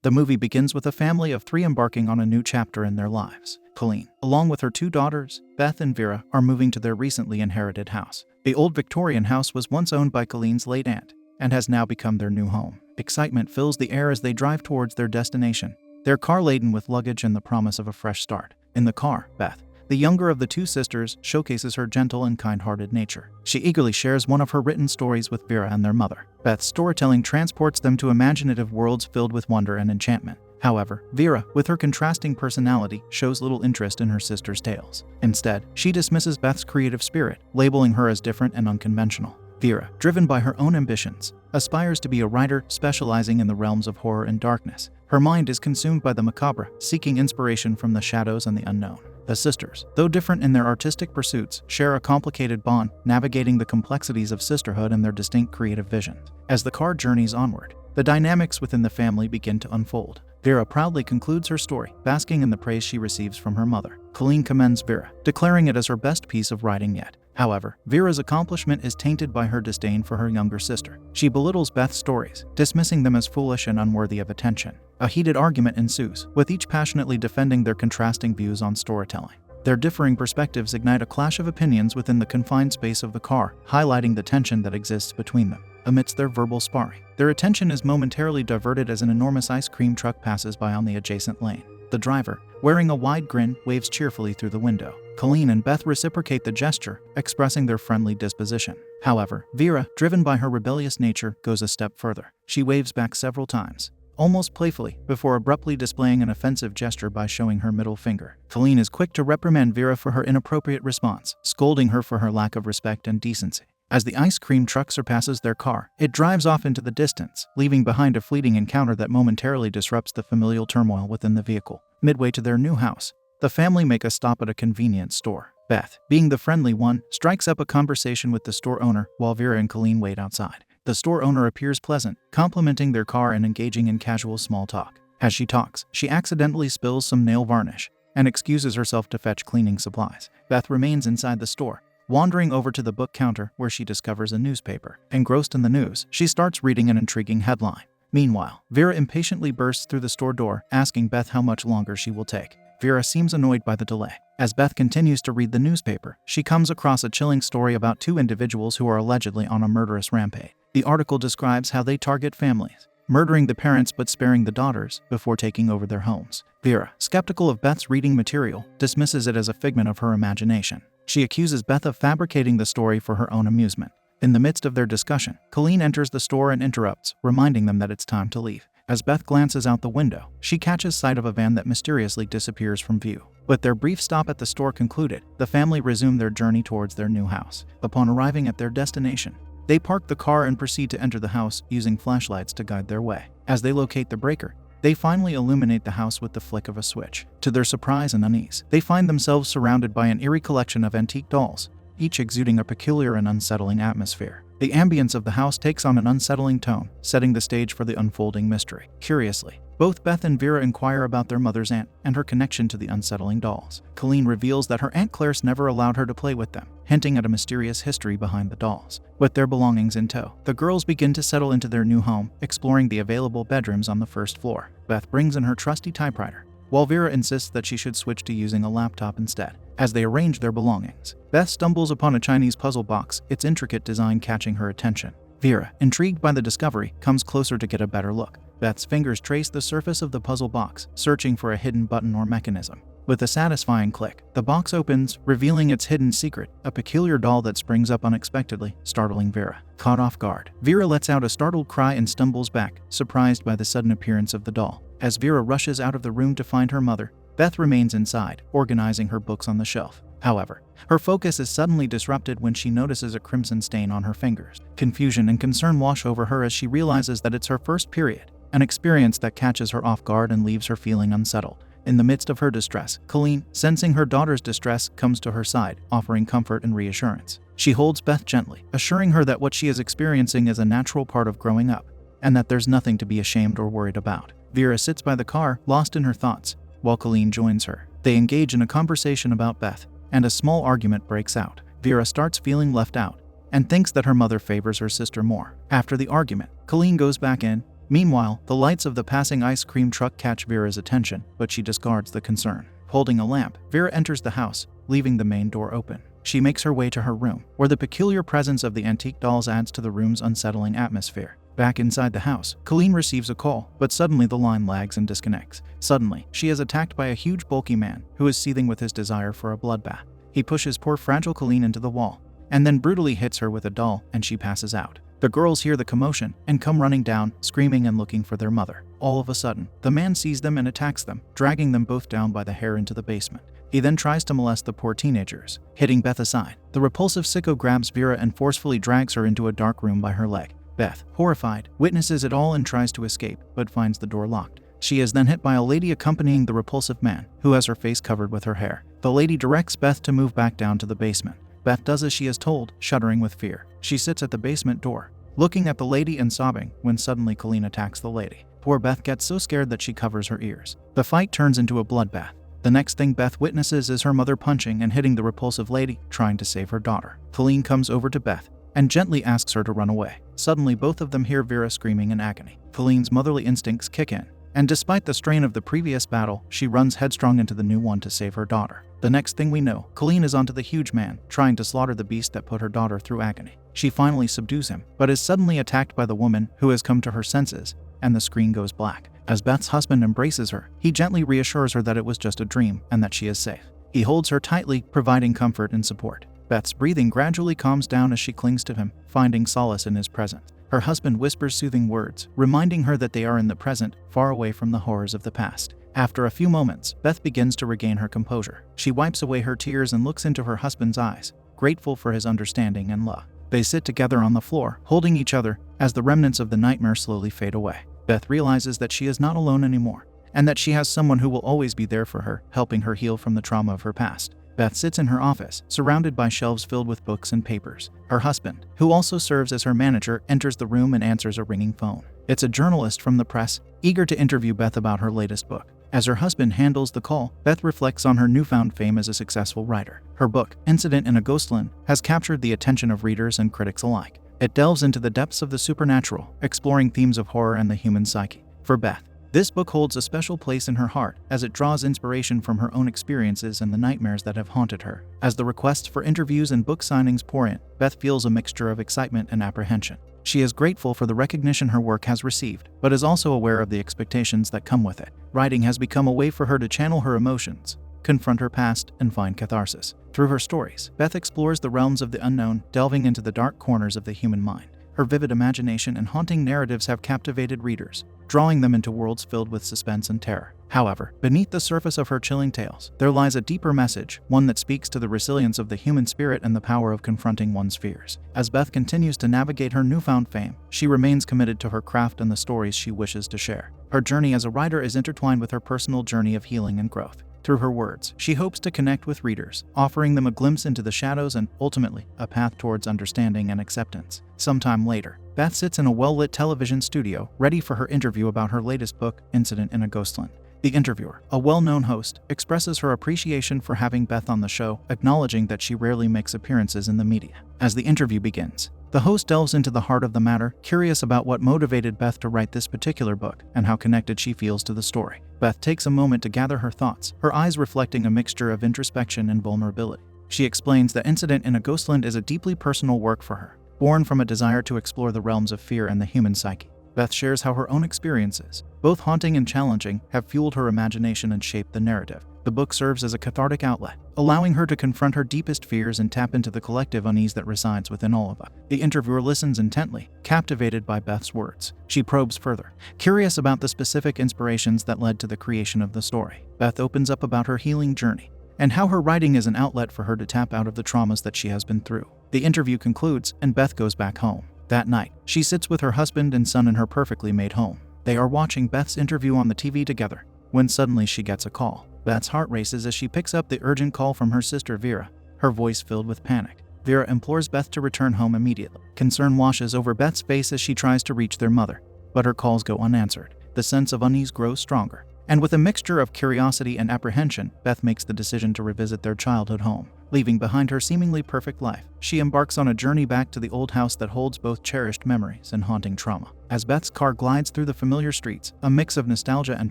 The movie begins with a family of 3 embarking on a new chapter in their lives. Colleen, along with her 2 daughters, Beth and Vera, are moving to their recently inherited house. The old Victorian house was once owned by Colleen's late aunt and has now become their new home. Excitement fills the air as they drive towards their destination, their car laden with luggage and the promise of a fresh start. In the car, Beth, the younger of the 2 sisters, showcases her gentle and kind-hearted nature. She eagerly shares one of her written stories with Vera and their mother. Beth's storytelling transports them to imaginative worlds filled with wonder and enchantment. However, Vera, with her contrasting personality, shows little interest in her sister's tales. Instead, she dismisses Beth's creative spirit, labeling her as different and unconventional. Vera, driven by her own ambitions, aspires to be a writer specializing in the realms of horror and darkness. Her mind is consumed by the macabre, seeking inspiration from the shadows and the unknown. The sisters, though different in their artistic pursuits, share a complicated bond, navigating the complexities of sisterhood and their distinct creative visions. As the car journeys onward, the dynamics within the family begin to unfold. Vera proudly concludes her story, basking in the praise she receives from her mother. Colleen commends Vera, declaring it as her best piece of writing yet. However, Vera's accomplishment is tainted by her disdain for her younger sister. She belittles Beth's stories, dismissing them as foolish and unworthy of attention. A heated argument ensues, with each passionately defending their contrasting views on storytelling. Their differing perspectives ignite a clash of opinions within the confined space of the car, highlighting the tension that exists between them. Amidst their verbal sparring, their attention is momentarily diverted as an enormous ice cream truck passes by on the adjacent lane. The driver, wearing a wide grin, waves cheerfully through the window. Colleen and Beth reciprocate the gesture, expressing their friendly disposition. However, Vera, driven by her rebellious nature, goes a step further. She waves back several times, almost playfully, before abruptly displaying an offensive gesture by showing her middle finger. Colleen is quick to reprimand Vera for her inappropriate response, scolding her for her lack of respect and decency. As the ice cream truck surpasses their car, it drives off into the distance, leaving behind a fleeting encounter that momentarily disrupts the familial turmoil within the vehicle. Midway to their new house, the family make a stop at a convenience store. Beth, being the friendly one, strikes up a conversation with the store owner while Vera and Colleen wait outside. The store owner appears pleasant, complimenting their car and engaging in casual small talk. As she talks, she accidentally spills some nail varnish and excuses herself to fetch cleaning supplies. Beth remains inside the store, wandering over to the book counter where she discovers a newspaper. Engrossed in the news, she starts reading an intriguing headline. Meanwhile, Vera impatiently bursts through the store door, asking Beth how much longer she will take. Vera seems annoyed by the delay. As Beth continues to read the newspaper, she comes across a chilling story about 2 individuals who are allegedly on a murderous rampage. The article describes how they target families, murdering the parents but sparing the daughters before taking over their homes. Vera, skeptical of Beth's reading material, dismisses it as a figment of her imagination. She accuses Beth of fabricating the story for her own amusement. In the midst of their discussion, Colleen enters the store and interrupts, reminding them that it's time to leave. As Beth glances out the window, she catches sight of a van that mysteriously disappears from view. With their brief stop at the store concluded, the family resume their journey towards their new house. Upon arriving at their destination, they park the car and proceed to enter the house, using flashlights to guide their way. As they locate the breaker, they finally illuminate the house with the flick of a switch. To their surprise and unease, they find themselves surrounded by an eerie collection of antique dolls, each exuding a peculiar and unsettling atmosphere. The ambience of the house takes on an unsettling tone, setting the stage for the unfolding mystery. Curiously, both Beth and Vera inquire about their mother's aunt and her connection to the unsettling dolls. Colleen reveals that her Aunt Clarice never allowed her to play with them, hinting at a mysterious history behind the dolls. With their belongings in tow, the girls begin to settle into their new home, exploring the available bedrooms on the first floor. Beth brings in her trusty typewriter, while Vera insists that she should switch to using a laptop instead. As they arrange their belongings, Beth stumbles upon a Chinese puzzle box, its intricate design catching her attention. Vera, intrigued by the discovery, comes closer to get a better look. Beth's fingers trace the surface of the puzzle box, searching for a hidden button or mechanism. With a satisfying click, the box opens, revealing its hidden secret, a peculiar doll that springs up unexpectedly, startling Vera. Caught off guard, Vera lets out a startled cry and stumbles back, surprised by the sudden appearance of the doll. As Vera rushes out of the room to find her mother, Beth remains inside, organizing her books on the shelf. However, her focus is suddenly disrupted when she notices a crimson stain on her fingers. Confusion and concern wash over her as she realizes that it's her first period, an experience that catches her off guard and leaves her feeling unsettled. In the midst of her distress, Colleen, sensing her daughter's distress, comes to her side, offering comfort and reassurance. She holds Beth gently, assuring her that what she is experiencing is a natural part of growing up, and that there's nothing to be ashamed or worried about. Vera sits by the car, lost in her thoughts, while Colleen joins her. They engage in a conversation about Beth, and a small argument breaks out. Vera starts feeling left out, and thinks that her mother favors her sister more. After the argument, Colleen goes back in, Meanwhile, the lights of the passing ice cream truck catch Vera's attention, but she discards the concern. Holding a lamp, Vera enters the house, leaving the main door open. She makes her way to her room, where the peculiar presence of the antique dolls adds to the room's unsettling atmosphere. Back inside the house, Colleen receives a call, but suddenly the line lags and disconnects. Suddenly, she is attacked by a huge bulky man who is seething with his desire for a bloodbath. He pushes poor fragile Colleen into the wall, and then brutally hits her with a doll, and she passes out. The girls hear the commotion and come running down, screaming and looking for their mother. All of a sudden, the man sees them and attacks them, dragging them both down by the hair into the basement. He then tries to molest the poor teenagers. Hitting Beth aside, the repulsive sicko grabs Vera and forcefully drags her into a dark room by her leg. Beth, horrified, witnesses it all and tries to escape, but finds the door locked. She is then hit by a lady accompanying the repulsive man, who has her face covered with her hair. The lady directs Beth to move back down to the basement. Beth does as she is told, shuddering with fear. She sits at the basement door, looking at the lady and sobbing, when suddenly Colleen attacks the lady. Poor Beth gets so scared that she covers her ears. The fight turns into a bloodbath. The next thing Beth witnesses is her mother punching and hitting the repulsive lady, trying to save her daughter. Colleen comes over to Beth and gently asks her to run away. Suddenly, both of them hear Vera screaming in agony. Colleen's motherly instincts kick in, and despite the strain of the previous battle, she runs headstrong into the new one to save her daughter. The next thing we know, Colleen is onto the huge man, trying to slaughter the beast that put her daughter through agony. She finally subdues him, but is suddenly attacked by the woman who has come to her senses, and the screen goes black. As Beth's husband embraces her, he gently reassures her that it was just a dream and that she is safe. He holds her tightly, providing comfort and support. Beth's breathing gradually calms down as she clings to him, finding solace in his presence. Her husband whispers soothing words, reminding her that they are in the present, far away from the horrors of the past. After a few moments, Beth begins to regain her composure. She wipes away her tears and looks into her husband's eyes, grateful for his understanding and love. They sit together on the floor, holding each other, as the remnants of the nightmare slowly fade away. Beth realizes that she is not alone anymore, and that she has someone who will always be there for her, helping her heal from the trauma of her past. Beth sits in her office, surrounded by shelves filled with books and papers. Her husband, who also serves as her manager, enters the room and answers a ringing phone. It's a journalist from the press, eager to interview Beth about her latest book. As her husband handles the call, Beth reflects on her newfound fame as a successful writer. Her book, Incident in a Ghostland, has captured the attention of readers and critics alike. It delves into the depths of the supernatural, exploring themes of horror and the human psyche. For Beth, this book holds a special place in her heart, as it draws inspiration from her own experiences and the nightmares that have haunted her. As the requests for interviews and book signings pour in, Beth feels a mixture of excitement and apprehension. She is grateful for the recognition her work has received, but is also aware of the expectations that come with it. Writing has become a way for her to channel her emotions, confront her past, and find catharsis. Through her stories, Beth explores the realms of the unknown, delving into the dark corners of the human mind. Her vivid imagination and haunting narratives have captivated readers, drawing them into worlds filled with suspense and terror. However, beneath the surface of her chilling tales, there lies a deeper message, one that speaks to the resilience of the human spirit and the power of confronting one's fears. As Beth continues to navigate her newfound fame, she remains committed to her craft and the stories she wishes to share. Her journey as a writer is intertwined with her personal journey of healing and growth. Through her words, she hopes to connect with readers, offering them a glimpse into the shadows and, ultimately, a path towards understanding and acceptance. Sometime later, Beth sits in a well-lit television studio, ready for her interview about her latest book, Incident in a Ghostland. The interviewer, a well-known host, expresses her appreciation for having Beth on the show, acknowledging that she rarely makes appearances in the media. As the interview begins, the host delves into the heart of the matter, curious about what motivated Beth to write this particular book and how connected she feels to the story. Beth takes a moment to gather her thoughts, her eyes reflecting a mixture of introspection and vulnerability. She explains that Incident in a Ghostland is a deeply personal work for her, born from a desire to explore the realms of fear and the human psyche. Beth shares how her own experiences, both haunting and challenging, have fueled her imagination and shaped the narrative. The book serves as a cathartic outlet, allowing her to confront her deepest fears and tap into the collective unease that resides within all of us. The interviewer listens intently, captivated by Beth's words. She probes further, curious about the specific inspirations that led to the creation of the story. Beth opens up about her healing journey and how her writing is an outlet for her to tap out of the traumas that she has been through. The interview concludes, and Beth goes back home. That night, she sits with her husband and son in her perfectly made home. They are watching Beth's interview on the TV together, when suddenly she gets a call. Beth's heart races as she picks up the urgent call from her sister Vera, her voice filled with panic. Vera implores Beth to return home immediately. Concern washes over Beth's face as she tries to reach their mother, but her calls go unanswered. The sense of unease grows stronger, and with a mixture of curiosity and apprehension, Beth makes the decision to revisit their childhood home. leaving behind her seemingly perfect life. She embarks on a journey back to the old house that holds both cherished memories and haunting trauma. As Beth's car glides through the familiar streets, a mix of nostalgia and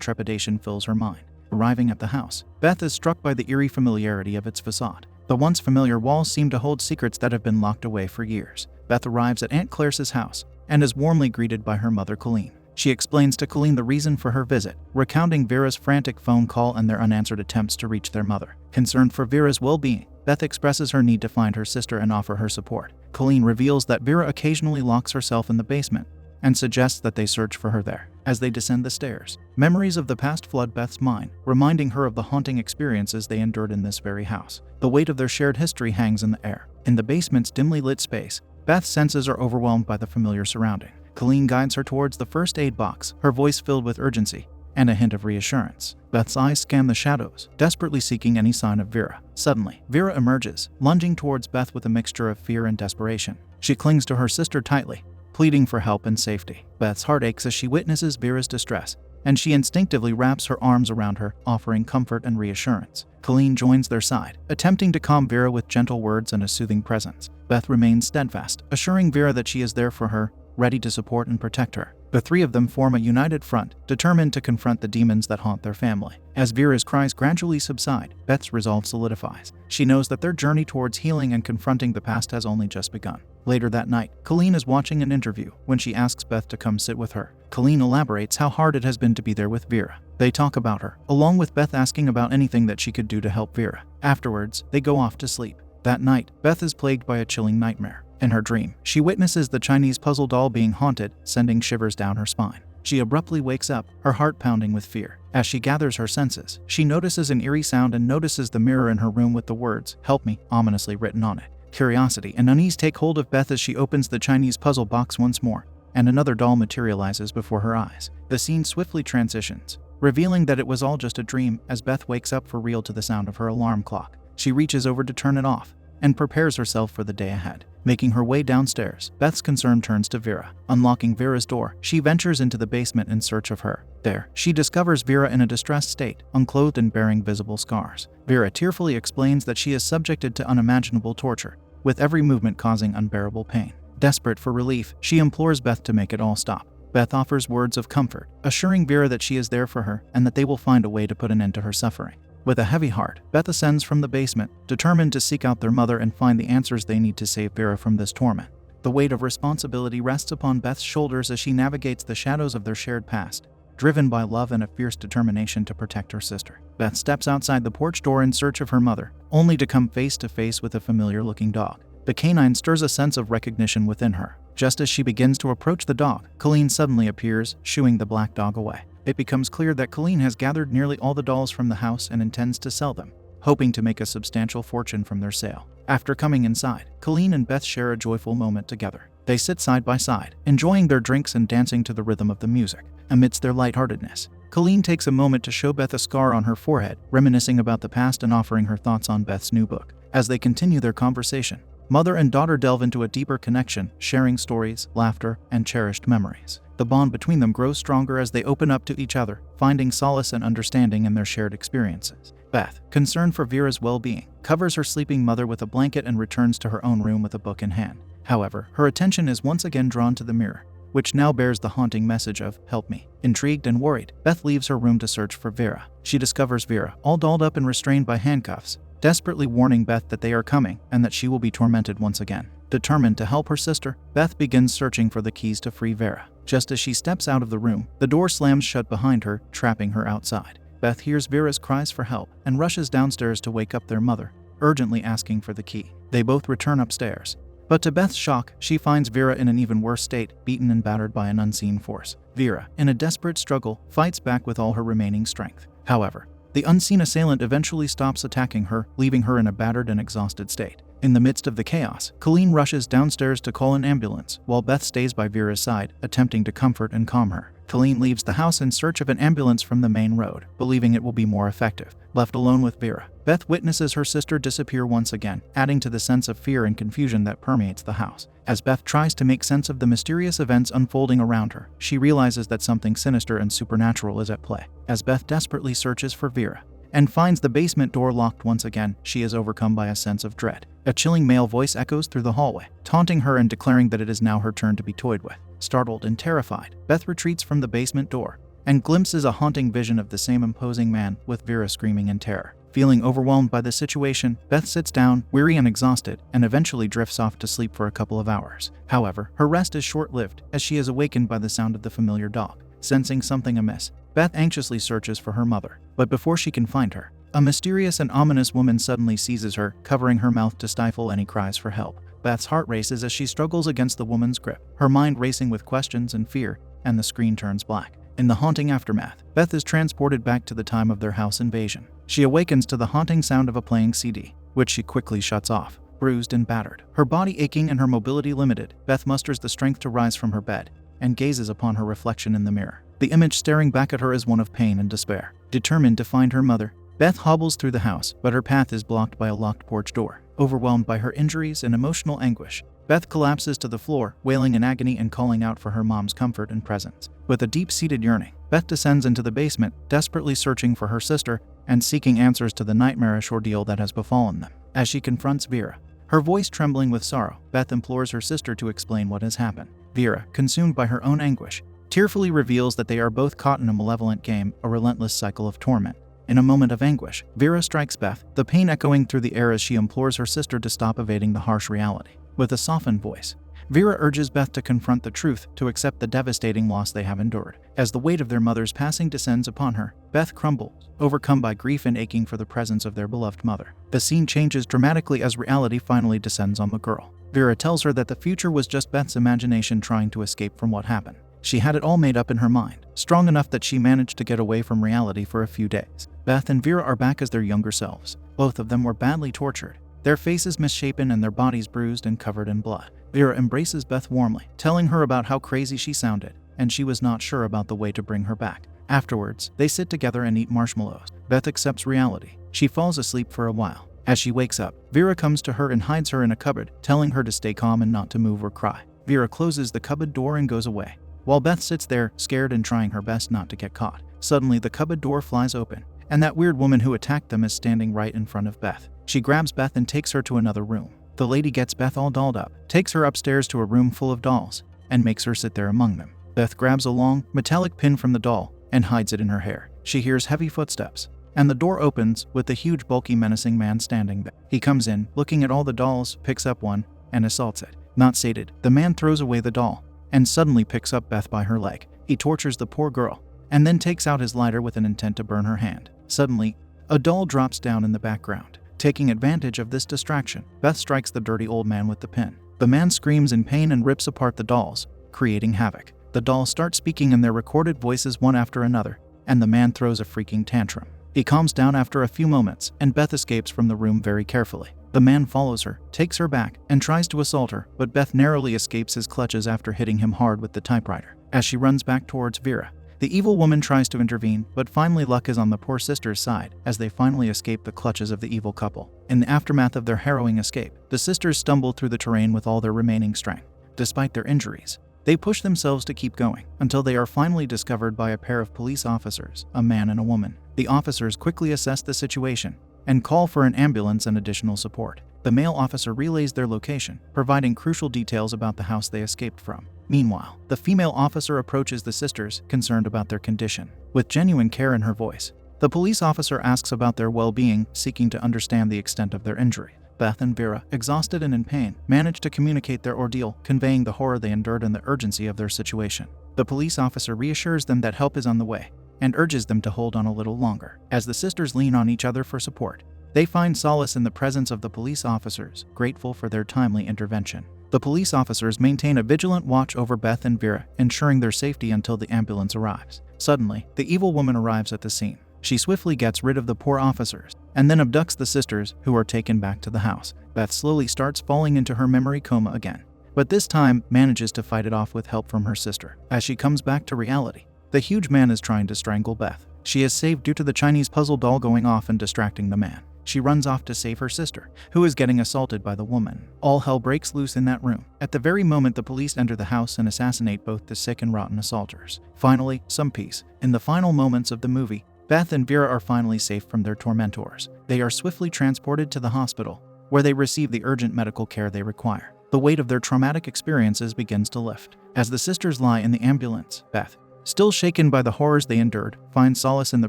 trepidation fills her mind. Arriving at the house, Beth is struck by the eerie familiarity of its facade. The once familiar walls seem to hold secrets that have been locked away for years. Beth arrives at Aunt Claire's house and is warmly greeted by her mother, Colleen. She explains to Colleen the reason for her visit, recounting Vera's frantic phone call and their unanswered attempts to reach their mother. Concerned for Vera's well-being, Beth expresses her need to find her sister and offer her support. Colleen reveals that Vera occasionally locks herself in the basement and suggests that they search for her there. As they descend the stairs, memories of the past flood Beth's mind, reminding her of the haunting experiences they endured in this very house. The weight of their shared history hangs in the air. In the basement's dimly lit space, Beth's senses are overwhelmed by the familiar surrounding. Colleen guides her towards the first aid box, her voice filled with urgency and a hint of reassurance. Beth's eyes scan the shadows, desperately seeking any sign of Vera. Suddenly, Vera emerges, lunging towards Beth with a mixture of fear and desperation. She clings to her sister tightly, pleading for help and safety. Beth's heart aches as she witnesses Vera's distress, and she instinctively wraps her arms around her, offering comfort and reassurance. Colleen joins their side, attempting to calm Vera with gentle words and a soothing presence. Beth remains steadfast, assuring Vera that she is there for her, ready to support and protect her. The three of them form a united front, determined to confront the demons that haunt their family. As Vera's cries gradually subside, Beth's resolve solidifies. She knows that their journey towards healing and confronting the past has only just begun. Later that night, Colleen is watching an interview when she asks Beth to come sit with her. Colleen elaborates how hard it has been to be there with Vera. They talk about her, along with Beth asking about anything that she could do to help Vera. Afterwards, they go off to sleep. That night, Beth is plagued by a chilling nightmare. In her dream, she witnesses the Chinese puzzle doll being haunted, sending shivers down her spine. She abruptly wakes up, her heart pounding with fear. As she gathers her senses, she notices an eerie sound and notices the mirror in her room with the words, "Help me," ominously written on it. Curiosity and unease take hold of Beth as she opens the Chinese puzzle box once more, and another doll materializes before her eyes. The scene swiftly transitions, revealing that it was all just a dream as Beth wakes up for real to the sound of her alarm clock. She reaches over to turn it off and prepares herself for the day ahead. Making her way downstairs, Beth's concern turns to Vera. Unlocking Vera's door, she ventures into the basement in search of her. There, she discovers Vera in a distressed state, unclothed and bearing visible scars. Vera tearfully explains that she is subjected to unimaginable torture, with every movement causing unbearable pain. Desperate for relief, she implores Beth to make it all stop. Beth offers words of comfort, assuring Vera that she is there for her and that they will find a way to put an end to her suffering. With a heavy heart, Beth ascends from the basement, determined to seek out their mother and find the answers they need to save Vera from this torment. The weight of responsibility rests upon Beth's shoulders as she navigates the shadows of their shared past, driven by love and a fierce determination to protect her sister. Beth steps outside the porch door in search of her mother, only to come face to face with a familiar-looking dog. The canine stirs a sense of recognition within her. Just as she begins to approach the dog, Colleen suddenly appears, shooing the black dog away. It becomes clear that Colleen has gathered nearly all the dolls from the house and intends to sell them, hoping to make a substantial fortune from their sale. After coming inside, Colleen and Beth share a joyful moment together. They sit side by side, enjoying their drinks and dancing to the rhythm of the music. Amidst their lightheartedness, Colleen takes a moment to show Beth a scar on her forehead, reminiscing about the past and offering her thoughts on Beth's new book. As they continue their conversation, mother and daughter delve into a deeper connection, sharing stories, laughter, and cherished memories. The bond between them grows stronger as they open up to each other, finding solace and understanding in their shared experiences. Beth, concerned for Vera's well-being, covers her sleeping mother with a blanket and returns to her own room with a book in hand. However, her attention is once again drawn to the mirror, which now bears the haunting message of, "Help me." Intrigued and worried, Beth leaves her room to search for Vera. She discovers Vera, all dolled up and restrained by handcuffs, desperately warning Beth that they are coming and that she will be tormented once again. Determined to help her sister, Beth begins searching for the keys to free Vera. Just as she steps out of the room, the door slams shut behind her, trapping her outside. Beth hears Vera's cries for help and rushes downstairs to wake up their mother, urgently asking for the key. They both return upstairs, but to Beth's shock, she finds Vera in an even worse state, beaten and battered by an unseen force. Vera, in a desperate struggle, fights back with all her remaining strength. However, the unseen assailant eventually stops attacking her, leaving her in a battered and exhausted state. In the midst of the chaos, Colleen rushes downstairs to call an ambulance, while Beth stays by Vera's side, attempting to comfort and calm her. Colleen leaves the house in search of an ambulance from the main road, believing it will be more effective. Left alone with Vera, Beth witnesses her sister disappear once again, adding to the sense of fear and confusion that permeates the house. As Beth tries to make sense of the mysterious events unfolding around her, she realizes that something sinister and supernatural is at play. As Beth desperately searches for Vera, and finds the basement door locked once again. She is overcome by a sense of dread. A chilling male voice echoes through the hallway, taunting her and declaring that it is now her turn to be toyed with. Startled and terrified, Beth retreats from the basement door and glimpses a haunting vision of the same imposing man, with Vera screaming in terror. Feeling overwhelmed by the situation, Beth sits down, weary and exhausted, and eventually drifts off to sleep for a couple of hours. However, her rest is short-lived as she is awakened by the sound of the familiar dog. Sensing something amiss, Beth anxiously searches for her mother, but before she can find her, a mysterious and ominous woman suddenly seizes her, covering her mouth to stifle any cries for help. Beth's heart races as she struggles against the woman's grip, her mind racing with questions and fear, and the screen turns black. In the haunting aftermath, Beth is transported back to the time of their house invasion. She awakens to the haunting sound of a playing CD, which she quickly shuts off. Bruised and battered, her body aching and her mobility limited, Beth musters the strength to rise from her bed and gazes upon her reflection in the mirror. The image staring back at her is one of pain and despair. Determined to find her mother, Beth hobbles through the house, but her path is blocked by a locked porch door. Overwhelmed by her injuries and emotional anguish, Beth collapses to the floor, wailing in agony and calling out for her mom's comfort and presence. With a deep-seated yearning, Beth descends into the basement, desperately searching for her sister and seeking answers to the nightmarish ordeal that has befallen them. As she confronts Vera, her voice trembling with sorrow, Beth implores her sister to explain what has happened. Vera, consumed by her own anguish, tearfully reveals that they are both caught in a malevolent game, a relentless cycle of torment. In a moment of anguish, Vera strikes Beth, the pain echoing through the air as she implores her sister to stop evading the harsh reality. With a softened voice, Vera urges Beth to confront the truth, to accept the devastating loss they have endured. As the weight of their mother's passing descends upon her, Beth crumbles, overcome by grief and aching for the presence of their beloved mother. The scene changes dramatically as reality finally descends on the girl. Vera tells her that the future was just Beth's imagination trying to escape from what happened. She had it all made up in her mind, strong enough that she managed to get away from reality for a few days. Beth and Vera are back as their younger selves. Both of them were badly tortured, their faces misshapen and their bodies bruised and covered in blood. Vera embraces Beth warmly, telling her about how crazy she sounded, and she was not sure about the way to bring her back. Afterwards, they sit together and eat marshmallows. Beth accepts reality. She falls asleep for a while. As she wakes up, Vera comes to her and hides her in a cupboard, telling her to stay calm and not to move or cry. Vera closes the cupboard door and goes away, while Beth sits there, scared and trying her best not to get caught. Suddenly, the cupboard door flies open, and that weird woman who attacked them is standing right in front of Beth. She grabs Beth and takes her to another room. The lady gets Beth all dolled up, takes her upstairs to a room full of dolls, and makes her sit there among them. Beth grabs a long, metallic pin from the doll and hides it in her hair. She hears heavy footsteps, and the door opens with the huge, bulky, menacing man standing there. He comes in, looking at all the dolls, picks up one, and assaults it. Not sated, the man throws away the doll and suddenly picks up Beth by her leg. He tortures the poor girl and then takes out his lighter with an intent to burn her hand. Suddenly, a doll drops down in the background. Taking advantage of this distraction, Beth strikes the dirty old man with the pin. The man screams in pain and rips apart the dolls, creating havoc. The dolls start speaking in their recorded voices one after another, and the man throws a freaking tantrum. He calms down after a few moments, and Beth escapes from the room very carefully. The man follows her, takes her back, and tries to assault her, but Beth narrowly escapes his clutches after hitting him hard with the typewriter. As she runs back towards Vera, the evil woman tries to intervene, but finally luck is on the poor sister's side as they finally escape the clutches of the evil couple. In the aftermath of their harrowing escape, the sisters stumble through the terrain with all their remaining strength. Despite their injuries, they push themselves to keep going until they are finally discovered by a pair of police officers, a man and a woman. The officers quickly assess the situation and call for an ambulance and additional support. The male officer relays their location, providing crucial details about the house they escaped from. Meanwhile, the female officer approaches the sisters, concerned about their condition. With genuine care in her voice, the police officer asks about their well-being, seeking to understand the extent of their injury. Beth and Vera, exhausted and in pain, manage to communicate their ordeal, conveying the horror they endured and the urgency of their situation. The police officer reassures them that help is on the way and urges them to hold on a little longer. As the sisters lean on each other for support, they find solace in the presence of the police officers, grateful for their timely intervention. The police officers maintain a vigilant watch over Beth and Vera, ensuring their safety until the ambulance arrives. Suddenly, the evil woman arrives at the scene. She swiftly gets rid of the poor officers and then abducts the sisters, who are taken back to the house. Beth slowly starts falling into her memory coma again, but this time manages to fight it off with help from her sister. As she comes back to reality, the huge man is trying to strangle Beth. She is saved due to the Chinese puzzle doll going off and distracting the man. She runs off to save her sister, who is getting assaulted by the woman. All hell breaks loose in that room. At the very moment the police enter the house and assassinate both the sick and rotten assaulters. Finally, some peace. In the final moments of the movie, Beth and Vera are finally safe from their tormentors. They are swiftly transported to the hospital, where they receive the urgent medical care they require. The weight of their traumatic experiences begins to lift. As the sisters lie in the ambulance, Beth, still shaken by the horrors they endured, finds solace in the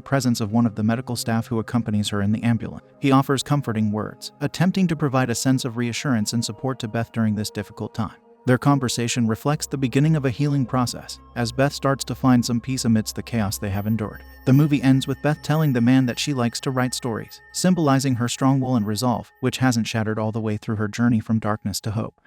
presence of one of the medical staff who accompanies her in the ambulance. He offers comforting words, attempting to provide a sense of reassurance and support to Beth during this difficult time. Their conversation reflects the beginning of a healing process, as Beth starts to find some peace amidst the chaos they have endured. The movie ends with Beth telling the man that she likes to write stories, symbolizing her strong will and resolve, which hasn't shattered all the way through her journey from darkness to hope.